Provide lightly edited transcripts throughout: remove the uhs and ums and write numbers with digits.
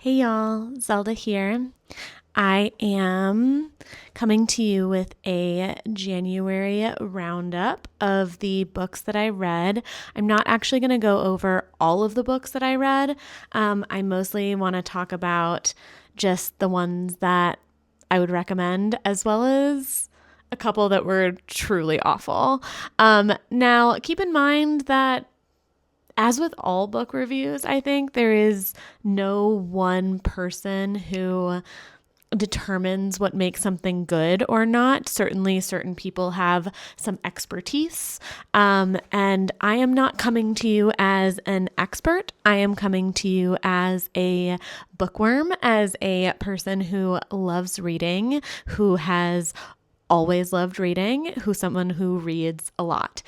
Hey y'all, Zelda here. I am coming to you with a January roundup of the books that I read. I'm not actually going to go over all of the books that I read. I mostly want to talk about just the ones that I would recommend, as well as a couple that were truly awful. Now, keep in mind that as with all book reviews, I think there is no one person who determines what makes something good or not. Certainly, certain people have some expertise. And I am not coming to you as an expert. I am coming to you as a bookworm, as a person who loves reading, who has always loved reading, someone who reads a lot.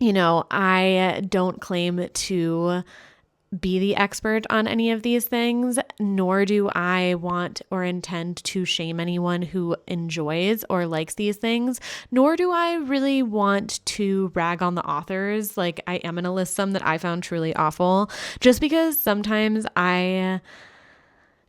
I don't claim to be the expert on any of these things, nor do I want or intend to shame anyone who enjoys or likes these things, nor do I really want to rag on the authors. Like, I am going to list some that I found truly awful, just because sometimes I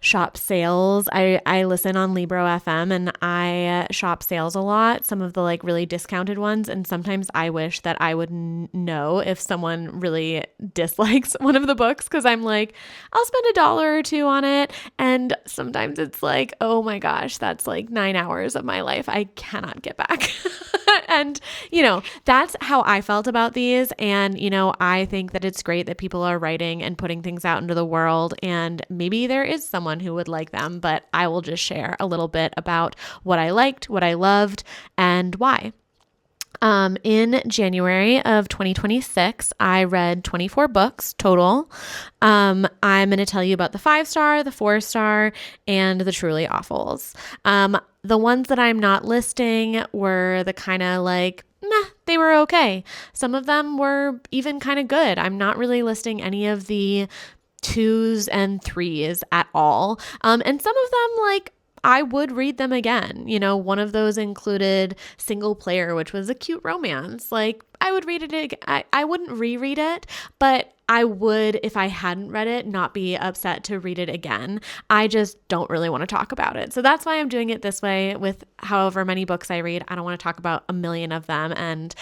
shop sales. I listen on Libro FM and I shop sales a lot, some of the like really discounted ones. And sometimes I wish that I would know if someone really dislikes one of the books, because I'm like, I'll spend $1 or $2 on it. And sometimes it's like, oh my gosh, that's like 9 hours of my life I cannot get back. And, that's how I felt about these. And, I think that it's great that people are writing and putting things out into the world. And maybe there is someone who would like them, but I will just share a little bit about what I liked, what I loved, and why. In January of 2026, I read 24 books total. I'm going to tell you about the 5-star, the 4-star, and the truly awfuls. The ones that I'm not listing were the kind of like, they were okay. Some of them were even kind of good. I'm not really listing any of the 2s and 3s at all. And some of them, like, I would read them again. One of those included Single Player, which was a cute romance. Like, I would read it. I wouldn't reread it, but I would, if I hadn't read it, not be upset to read it again. I just don't really want to talk about it. So that's why I'm doing it this way with however many books I read. I don't want to talk about a million of them and,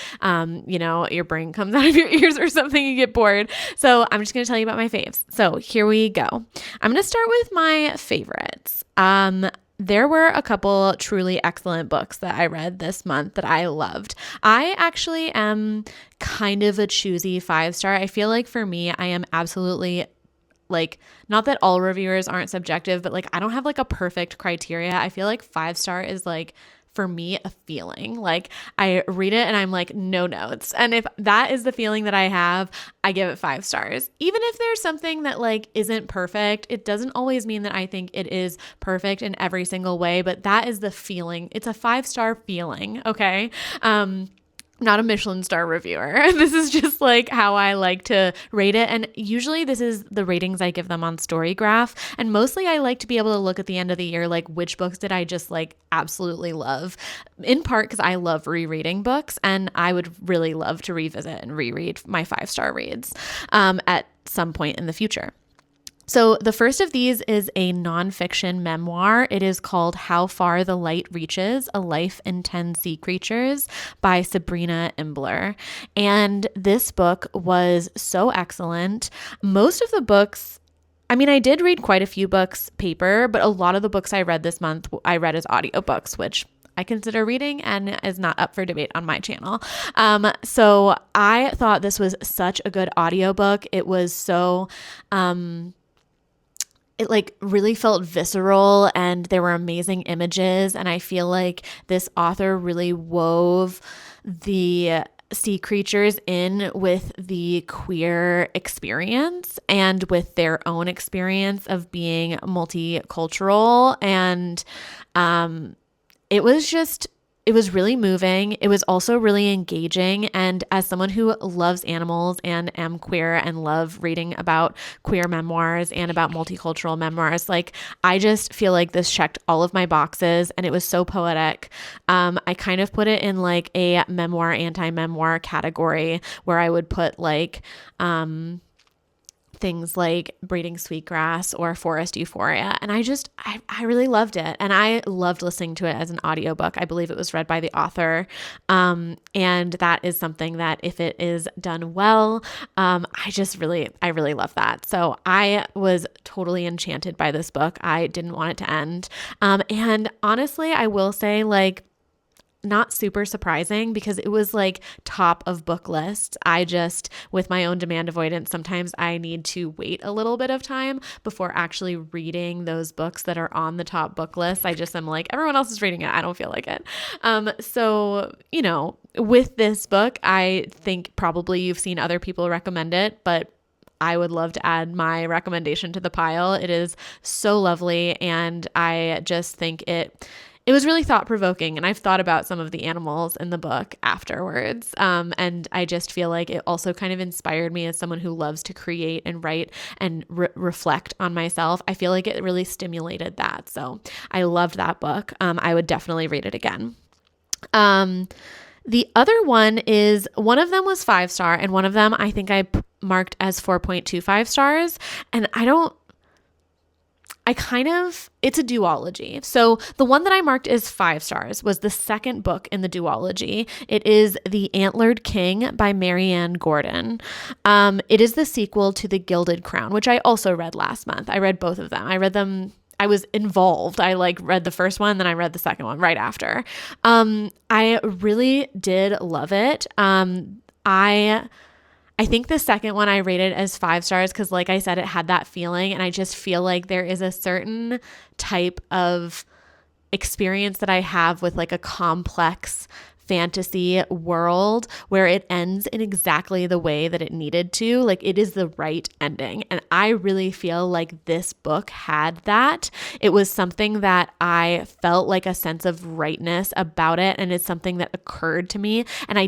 your brain comes out of your ears or something, you get bored. So I'm just going to tell you about my faves. So here we go. I'm going to start with my favorites. There were a couple truly excellent books that I read this month that I loved. I actually am kind of a choosy 5-star. I feel like for me, I am absolutely like, not that all reviewers aren't subjective, but like, I don't have like a perfect criteria. I feel like 5-star is like, for me, a feeling. Like, I read it and I'm like, no notes. And if that is the feeling that I have, I give it 5 stars. Even if there's something that like isn't perfect, it doesn't always mean that I think it is perfect in every single way, but that is the feeling. It's a 5-star feeling. Okay. Not a Michelin star reviewer. This is just like how I like to rate it. And usually this is the ratings I give them on Storygraph. And mostly I like to be able to look at the end of the year, like which books did I just like absolutely love, in part because I love rereading books and I would really love to revisit and reread my 5-star reads at some point in the future. So the first of these is a nonfiction memoir. It is called How Far the Light Reaches, A Life in 10 Sea Creatures by Sabrina Imbler. And this book was so excellent. Most of the books, I did read quite a few books paper, but a lot of the books I read this month, I read as audiobooks, which I consider reading and is not up for debate on my channel. So I thought this was such a good audiobook. It was so, it like really felt visceral and there were amazing images. And I feel like this author really wove the sea creatures in with the queer experience and with their own experience of being multicultural. And it was really moving. It was also really engaging. And as someone who loves animals and am queer and love reading about queer memoirs and about multicultural memoirs, like I just feel like this checked all of my boxes and it was so poetic. I kind of put it in like a memoir, anti-memoir category where I would put like, things like Braiding Sweetgrass or Forest Euphoria. And I really loved it. And I loved listening to it as an audiobook. I believe it was read by the author. And that is something that if it is done well, I really love that. So I was totally enchanted by this book. I didn't want it to end. And honestly, I will say, like, not super surprising because it was like top of book lists. With my own demand avoidance, sometimes I need to wait a little bit of time before actually reading those books that are on the top book list. I'm like, everyone else is reading it. I don't feel like it. So, with this book, I think probably you've seen other people recommend it, but I would love to add my recommendation to the pile. It is so lovely. And I just think it was really thought-provoking, and I've thought about some of the animals in the book afterwards, and I just feel like it also kind of inspired me as someone who loves to create and write and reflect on myself. I feel like it really stimulated that, so I loved that book. I would definitely read it again. The other one of them was 5-star, and one of them I think I marked as 4.25 stars, and it's a duology. So the one that I marked as 5 stars was the second book in the duology. It is The Antlered King by Marianne Gordon. It is the sequel to The Gilded Crown, which I also read last month. I read both of them. I read them. I was involved. I read the first one, then I read the second one right after. I really did love it. I think the second one I rated as 5 stars because, like I said, it had that feeling, and I just feel like there is a certain type of experience that I have with like a complex fantasy world where it ends in exactly the way that it needed to. Like, it is the right ending. And I really feel like this book had that. It was something that I felt like a sense of rightness about it, and it's something that occurred to me, and I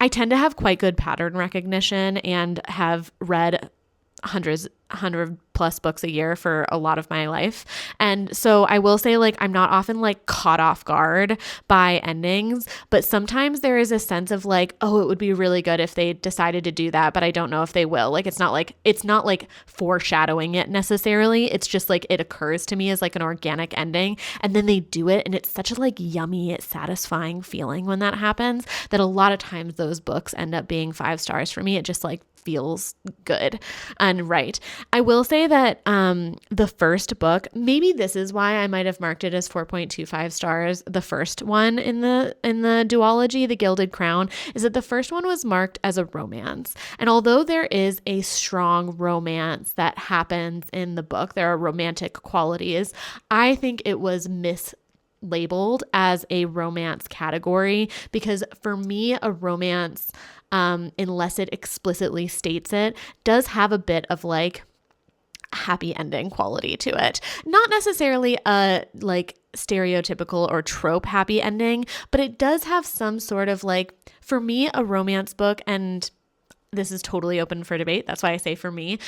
tend to have quite good pattern recognition and have read 100 plus books a year for a lot of my life. And so I will say, like, I'm not often like caught off guard by endings, but sometimes there is a sense of like, oh, it would be really good if they decided to do that, but I don't know if they will. Like, it's not like foreshadowing it necessarily. It's just like it occurs to me as like an organic ending, and then they do it, and it's such a like yummy, satisfying feeling when that happens that a lot of times those books end up being 5 stars for me. It just like feels good and right. I will say that the first book, maybe this is why I might have marked it as 4.25 stars. The first one in the duology, The Gilded Crown, is that the first one was marked as a romance. And although there is a strong romance that happens in the book, there are romantic qualities, I think it was mislabeled as a romance category because for me, a romance, unless it explicitly states it, does have a bit of like happy ending quality to it. Not necessarily a like stereotypical or trope happy ending, but it does have some sort of like, for me, a romance book, and this is totally open for debate. That's why I say for me,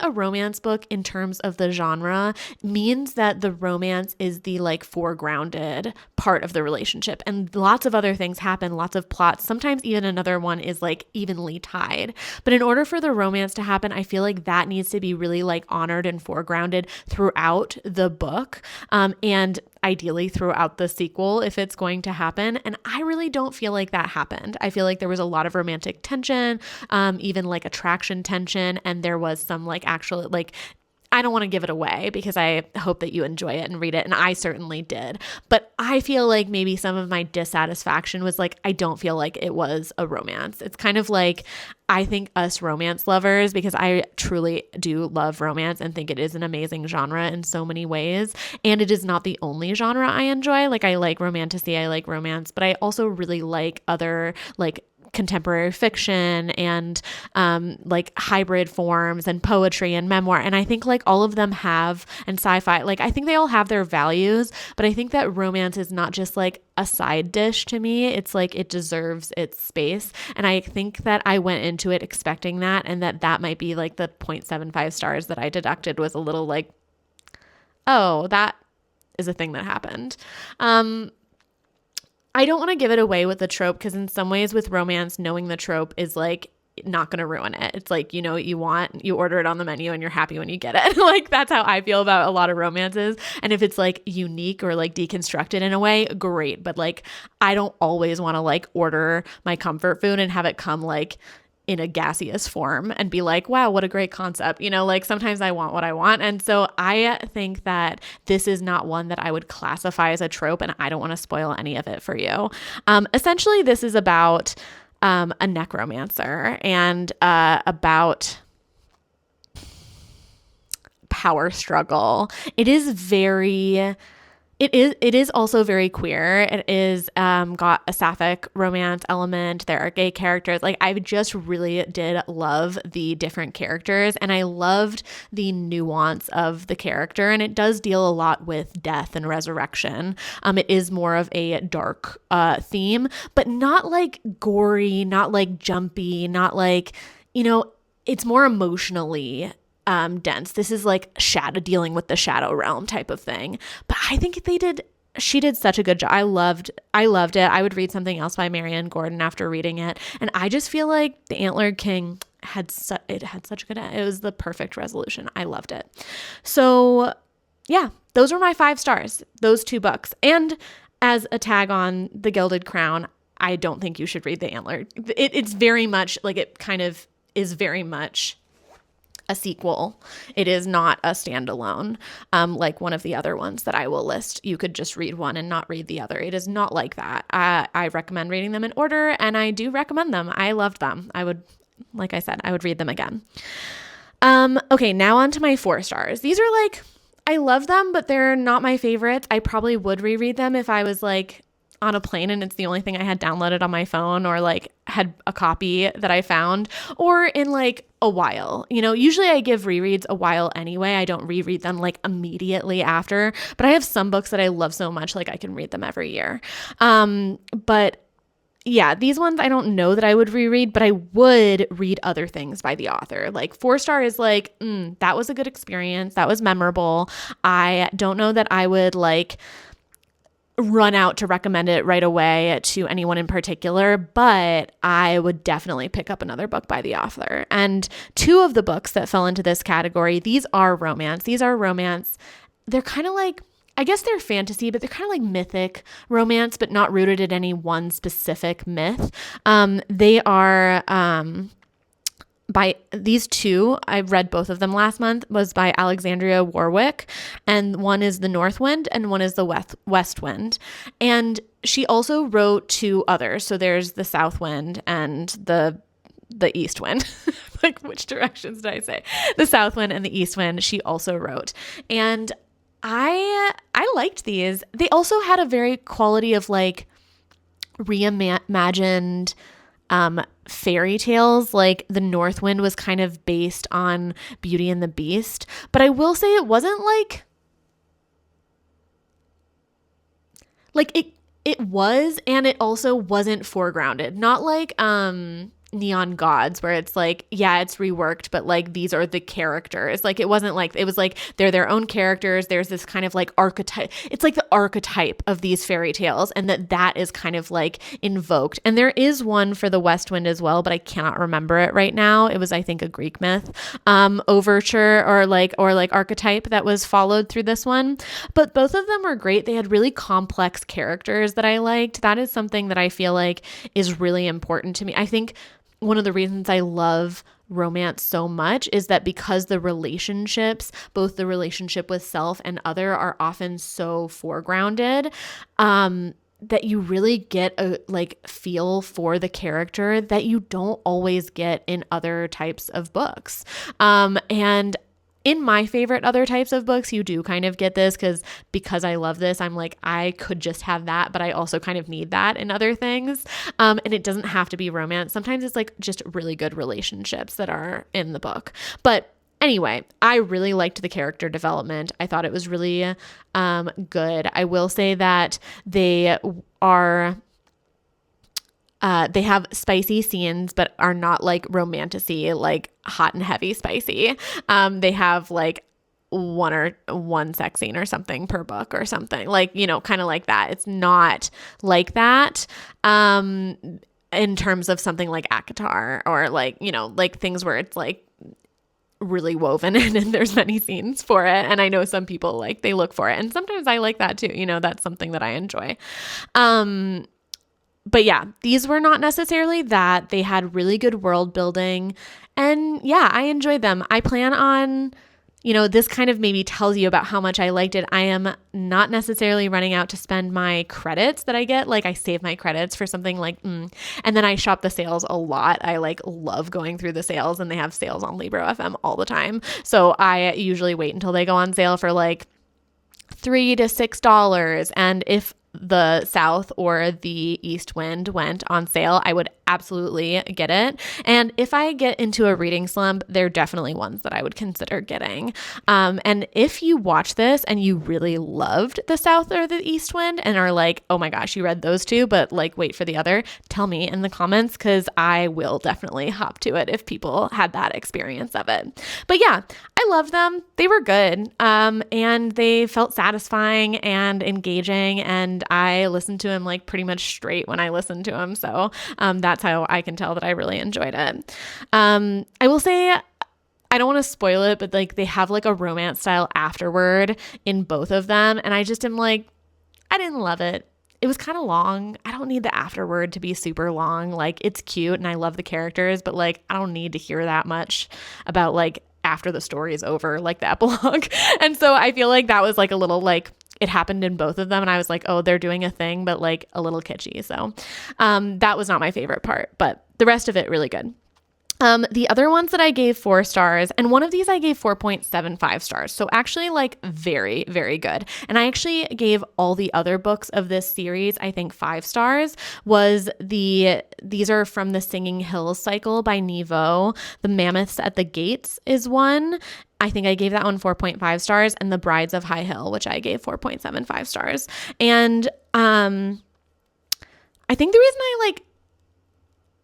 a romance book in terms of the genre means that the romance is the like foregrounded part of the relationship, and lots of other things happen, lots of plots. Sometimes even another one is like evenly tied. But in order for the romance to happen, I feel like that needs to be really like honored and foregrounded throughout the book, and ideally throughout the sequel if it's going to happen. And I really don't feel like that happened. I feel like there was a lot of romantic tension, even like attraction tension, and there was some like actual like, I don't want to give it away because I hope that you enjoy it and read it, and I certainly did. But I feel like maybe some of my dissatisfaction was like, I don't feel like it was a romance. It's kind of like, I think us romance lovers, because I truly do love romance and think it is an amazing genre in so many ways, and it is not the only genre I enjoy. Like, I like romantasy, I like romance, but I also really like other like contemporary fiction and like hybrid forms and poetry and memoir. And I think like all of them have, and sci-fi, like I think they all have their values, but I think that romance is not just like a side dish to me. It's like it deserves its space. And I think that I went into it expecting that, and that might be like the 0.75 stars that I deducted was a little like, oh, that is a thing that happened. I don't want to give it away with the trope, because in some ways with romance, knowing the trope is like not going to ruin it. It's like, you know what you want, you order it on the menu and you're happy when you get it. Like that's how I feel about a lot of romances. And if it's like unique or like deconstructed in a way, great. But like, I don't always want to like order my comfort food and have it come like in a gaseous form and be like, wow, what a great concept. You know, like sometimes I want what I want. And so I think that this is not one that I would classify as a trope, and I don't want to spoil any of it for you. Essentially, this is about a necromancer and about power struggle. It is also very queer. It is got a sapphic romance element. There are gay characters. Like I just really did love the different characters, and I loved the nuance of the character. And it does deal a lot with death and resurrection. It is more of a dark theme, but not like gory, not like jumpy, not like, you know, it's more emotionally dense. This is like dealing with the shadow realm type of thing. But I think she did such a good job. I loved it. I would read something else by Marianne Gordon after reading it. And I just feel like The Antlered King had such a good, it was the perfect resolution. I loved it. So yeah, those were my 5 stars, those 2 books. And as a tag on The Gilded Crown, I don't think you should read The Antlered. It's very much like, it kind of is very much a sequel. It is not a standalone, like one of the other ones that I will list. You could just read one and not read the other. It is not like that. I recommend reading them in order, and I do recommend them. I loved them. Like I said, I would read them again. Okay, now on to my 4 stars. These are like, I love them, but they're not my favorites. I probably would reread them if I was like on a plane and it's the only thing I had downloaded on my phone, or like had a copy that I found, or in like a while. You know, usually I give rereads a while anyway. I don't reread them like immediately after, but I have some books that I love so much, like I can read them every year. But yeah, these ones I don't know that I would reread, but I would read other things by the author. Like 4 star is like, that was a good experience. That was memorable. I don't know that I would like run out to recommend it right away to anyone in particular, but I would definitely pick up another book by the author. And 2 of the books that fell into this category, these are romance. They're kind of like, I guess they're fantasy, but they're kind of like mythic romance, but not rooted in any one specific myth. They are by these 2, I read both of them last month, was by Alexandria Warwick, and one is The North Wind and one is The West Wind. And she also wrote 2 others. So there's The South Wind and the East Wind. Like, which directions did I say? The South Wind and the East Wind she also wrote. And I liked these. They also had a very quality of like reimagined fairy tales. Like The North Wind was kind of based on Beauty and the Beast, but I will say it wasn't like it was, and it also wasn't foregrounded. Not like Neon Gods, where it's like, yeah, it's reworked, but like these are the characters. Like it wasn't like, it was like they're their own characters. There's this kind of like archetype. It's like the archetype of these fairy tales, and that is kind of like invoked. And there is one for the West Wind as well, but I cannot remember it right now. It was, I think, a Greek myth overture or like archetype that was followed through this one. But both of them were great. They had really complex characters that I liked. That is something that I feel like is really important to me. I think one of the reasons I love romance so much is that because the relationships, both the relationship with self and other, are often so foregrounded, that you really get a like feel for the character that you don't always get in other types of books. And in my favorite other types of books, you do kind of get this because I love this. I'm like, I could just have that, but I also kind of need that in other things. And it doesn't have to be romance. Sometimes it's like just really good relationships that are in the book. But anyway, I really liked the character development. I thought it was really good. I will say that they have spicy scenes, but are not like romantasy, like hot and heavy spicy. They have like one sex scene or something per book or something, like, you know, kind of like that. It's not like that. in terms of something like ACOTAR or like, you know, like things where it's like really woven in and there's many scenes for it. And I know some people like they look for it. And sometimes I like that too. You know, that's something that I enjoy. But yeah, these were not necessarily that. They had really good world building. And yeah, I enjoyed them. I plan on, you know, this kind of maybe tells you about how much I liked it. I am not necessarily running out to spend my credits that I get. Like I save my credits for something like, and then I shop the sales a lot. I like love going through the sales, and they have sales on Libro FM all the time. So I usually wait until they go on sale for like $3 to $6. And if the South or the East Wind went on sale, I would absolutely get it. And if I get into a reading slump, they're definitely ones that I would consider getting. And if you watch this and you really loved the South or the East Wind and are like, oh my gosh, you read those two, but like wait for the other, tell me in the comments, because I will definitely hop to it if people had that experience of it. But yeah, I loved them. They were good. And they felt satisfying and engaging, and I listened to them like pretty much straight when I listened to them. So that's how I can tell that I really enjoyed it. I will say, I don't want to spoil it, but like they have like a romance style afterword in both of them. And I just am like, I didn't love it. It was kind of long. I don't need the afterword to be super long. Like it's cute and I love the characters, but like I don't need to hear that much about like after the story is over, like the epilogue. And so I feel like that was like a little like, it happened in both of them. And I was like, oh, they're doing a thing, but like a little kitschy. So that was not my favorite part, but the rest of it really good. The other ones that I gave 4 stars, and one of these I gave 4.75 stars. So actually like very, very good. And I actually gave all the other books of this series, I think 5 stars. These are from the Singing Hills cycle by Nghi Vo. The Mammoths at the Gates is one. I think I gave that one 4.5 stars, and The Brides of High Hill, which I gave 4.75 stars. And I think the reason I like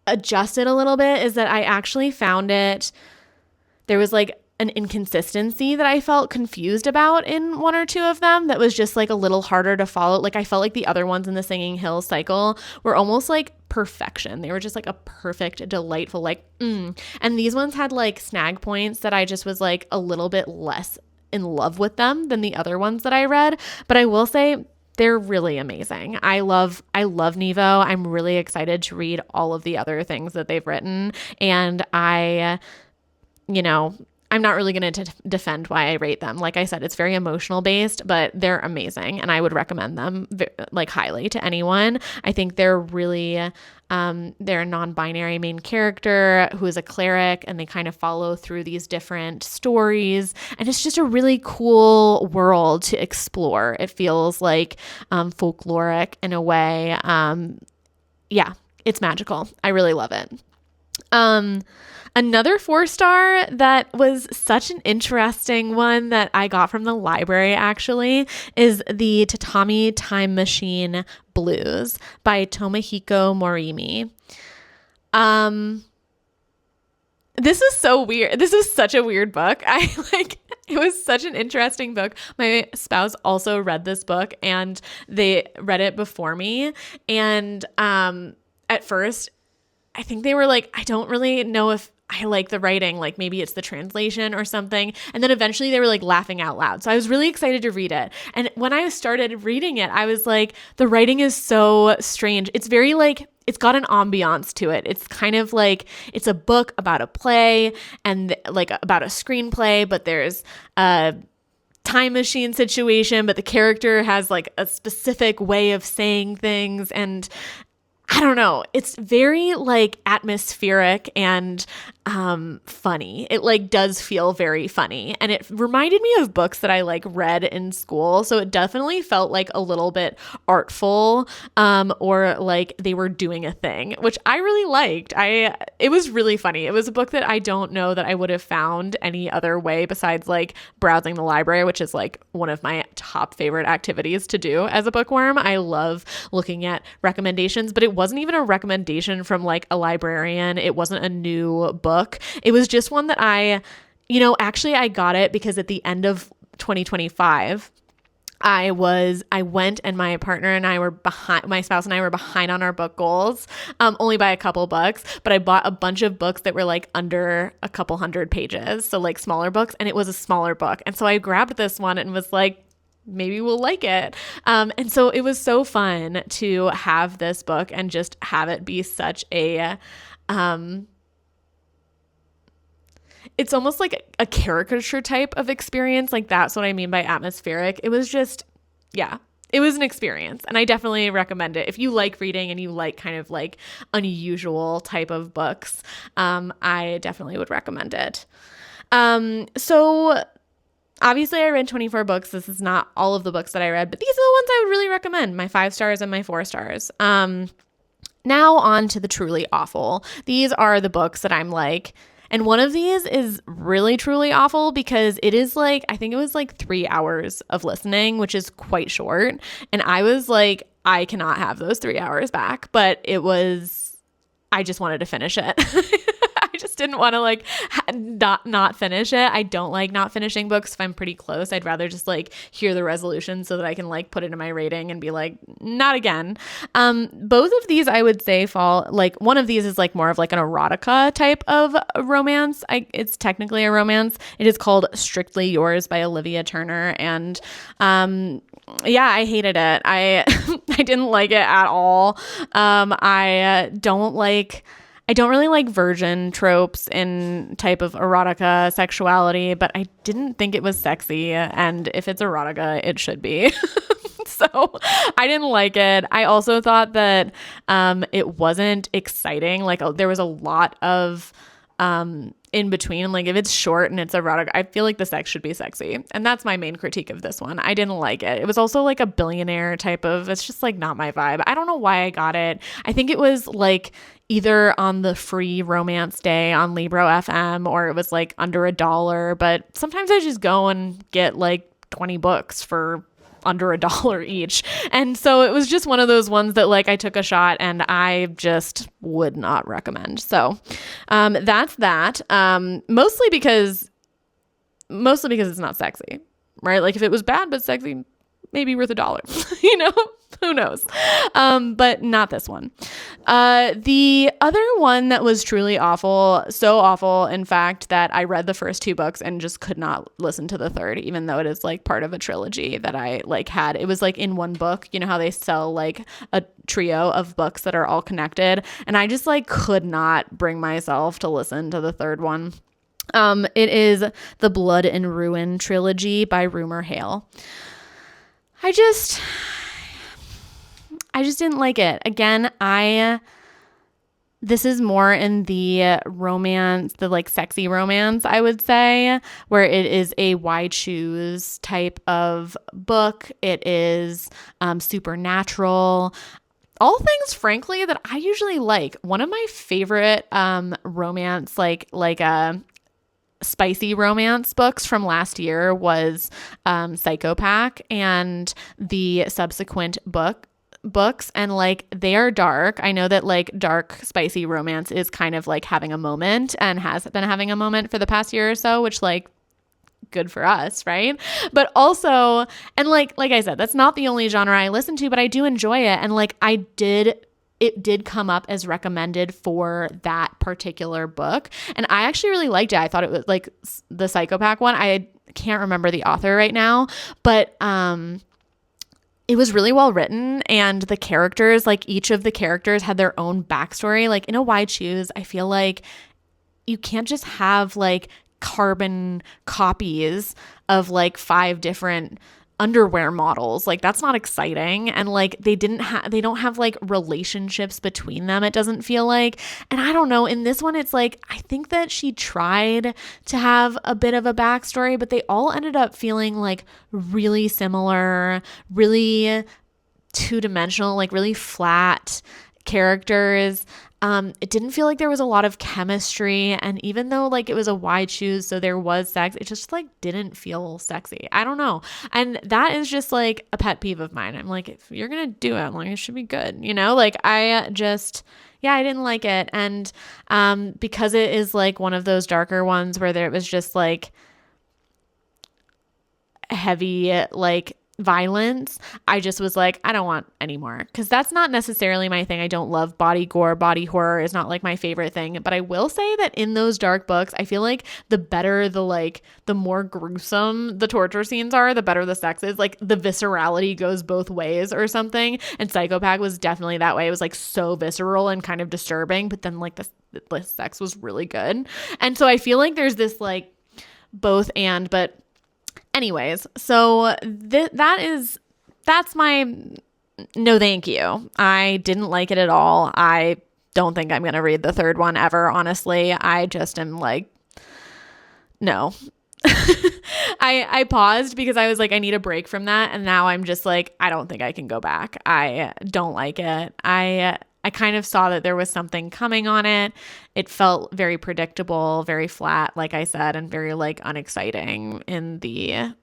adjusted a little bit is that I actually found there was like an inconsistency that I felt confused about in one or two of them that was just like a little harder to follow. Like I felt like the other ones in the Singing Hills cycle were almost like perfection. They were just like a perfect, delightful, like, And these ones had like snag points that I just was like a little bit less in love with them than the other ones that I read. But I will say, they're really amazing. I love Nghi Vo. I'm really excited to read all of the other things that they've written. And I'm not really going to defend why I rate them. Like I said, it's very emotional based, but they're amazing. And I would recommend them like highly to anyone. I think they're really, they're a non-binary main character who is a cleric, and they kind of follow through these different stories. And it's just a really cool world to explore. It feels like folkloric in a way. Yeah, it's magical. I really love it. Another 4-star that was such an interesting one that I got from the library actually is the Tatami Time Machine Blues by Tomihiko Morimi. This is so weird. This is such a weird book. It was such an interesting book. My spouse also read this book, and they read it before me. And at first, I think they were like, I don't really know if I like the writing, like maybe it's the translation or something. And then eventually they were like laughing out loud. So I was really excited to read it. And when I started reading it, I was like, the writing is so strange. It's very like, it's got an ambiance to it. It's kind of like, it's a book about a play and like about a screenplay, but there's a time machine situation, but the character has like a specific way of saying things. And I don't know. It's very like atmospheric and funny. It like does feel very funny, and it reminded me of books that I like read in school. So it definitely felt like a little bit artful, or like they were doing a thing, which I really liked. It was really funny. It was a book that I don't know that I would have found any other way besides like browsing the library, which is like one of my top favorite activities to do as a bookworm. I love looking at recommendations, but it wasn't even a recommendation from like a librarian. It wasn't a new book. It was just one that I got it because at the end of 2025, I went and my partner and I were behind, my spouse and I were behind on our book goals, only by a couple books, but I bought a bunch of books that were like under a couple hundred pages. So like smaller books, and it was a smaller book. And so I grabbed this one and was like, maybe we'll like it. And so it was so fun to have this book and just have it be such a, it's almost like a caricature type of experience. Like that's what I mean by atmospheric. It was just, yeah, it was an experience. And I definitely recommend it. If you like reading and you like kind of like unusual type of books, I definitely would recommend it. So obviously I read 24 books. This is not all of the books that I read, but these are the ones I would really recommend, my 5 stars and my 4 stars. Now on to the truly awful. These are the books that I'm like, and one of these is really, truly awful because it is like, I think it was like 3 hours of listening, which is quite short. And I was like, I cannot have those 3 hours back, but I just wanted to finish it. I just didn't want to like not finish it. I don't like not finishing books if I'm pretty close. I'd rather just like hear the resolution so that I can like put it in my rating and be like, not again. Both of these I would say fall, like one of these is like more of like an erotica type of romance. It's technically a romance. It is called Strictly Yours by Olivia Turner. And yeah, I hated it. I didn't like it at all. I don't really like virgin tropes in type of erotica sexuality, but I didn't think it was sexy. And if it's erotica, it should be. So I didn't like it. I also thought that it wasn't exciting. Like there was a lot of in between. Like if it's short and it's erotic, I feel like the sex should be sexy. And that's my main critique of this one. I didn't like it. It was also like a billionaire type of, it's just like not my vibe. I don't know why I got it. I think it was like either on the free romance day on Libro FM or it was like under $1, but sometimes I just go and get like 20 books for under $1 each. And so it was just one of those ones that like I took a shot and I just would not recommend. So that's that. Mostly because it's not sexy, right? Like if it was bad but sexy, maybe worth $1, you know? Who knows? But not this one. The other one that was truly awful, so awful, in fact, that I read the first 2 books and just could not listen to the third, even though it is like part of a trilogy that I like had. It was like in one book, you know how they sell like a trio of books that are all connected. And I just like could not bring myself to listen to the third one. It is the Blood and Ruin trilogy by Rumer Hale. I just didn't like it. Again, this is more in the romance, the like sexy romance, I would say, where it is a why choose type of book. It is supernatural. All things, frankly, that I usually like. One of my favorite romance, like spicy romance books from last year was Psychopath and the subsequent books, and like they are dark. I know that like dark spicy romance is kind of like having a moment and has been having a moment for the past year or so, which like good for us, right? But also, and like I said, that's not the only genre I listen to, but I do enjoy it. And like it did come up as recommended for that particular book. And I actually really liked it. I thought it was like the Psychopath one. I can't remember the author right now, but it was really well written, and the characters, like each of the characters had their own backstory. Like in a Why Choose, I feel like you can't just have like carbon copies of like 5 different underwear models. Like that's not exciting. And like they don't have like relationships between them, it doesn't feel like. And I don't know, in this one it's like I think that she tried to have a bit of a backstory, but they all ended up feeling like really similar, really two-dimensional, like really flat characters. It didn't feel like there was a lot of chemistry, and even though like it was a Why Choose, so there was sex, it just like didn't feel sexy. I don't know. And that is just like a pet peeve of mine. I'm like, if you're gonna do it, like it should be good, you know? Like I didn't like it. And because it is like one of those darker ones where there was just like heavy, like violence, I just was like, I don't want any more, because that's not necessarily my thing. I don't love body gore. Body horror is not like my favorite thing. But I will say that in those dark books, I feel like the better the more gruesome the torture scenes are, the better the sex is. Like the viscerality goes both ways or something. And Psychopath was definitely that way. It was like so visceral and kind of disturbing, but then like the sex was really good. And so I feel like there's this like both and, but anyways, so that's my no thank you. I didn't like it at all. I don't think I'm going to read the third one ever, honestly. I just am like, no. I paused because I was like, I need a break from that. And now I'm just like, I don't think I can go back. I don't like it. I kind of saw that there was something coming on it. It felt very predictable, very flat, like I said, and very like unexciting in the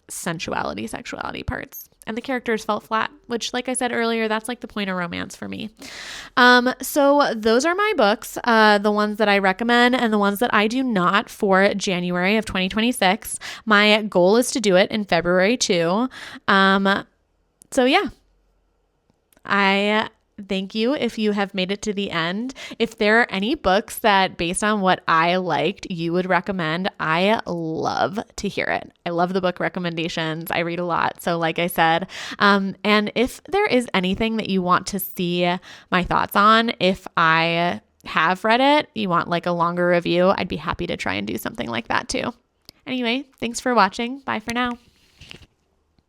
sensuality, sexuality parts. And the characters felt flat, which, like I said earlier, that's like the point of romance for me. So those are my books, the ones that I recommend and the ones that I do not for January of 2026. My goal is to do it in February too. So yeah, I thank you if you have made it to the end. If there are any books that, based on what I liked, you would recommend, I love to hear it. I love the book recommendations. I read a lot. So like I said, and if there is anything that you want to see my thoughts on, if I have read it, you want like a longer review, I'd be happy to try and do something like that too. Anyway, thanks for watching. Bye for now.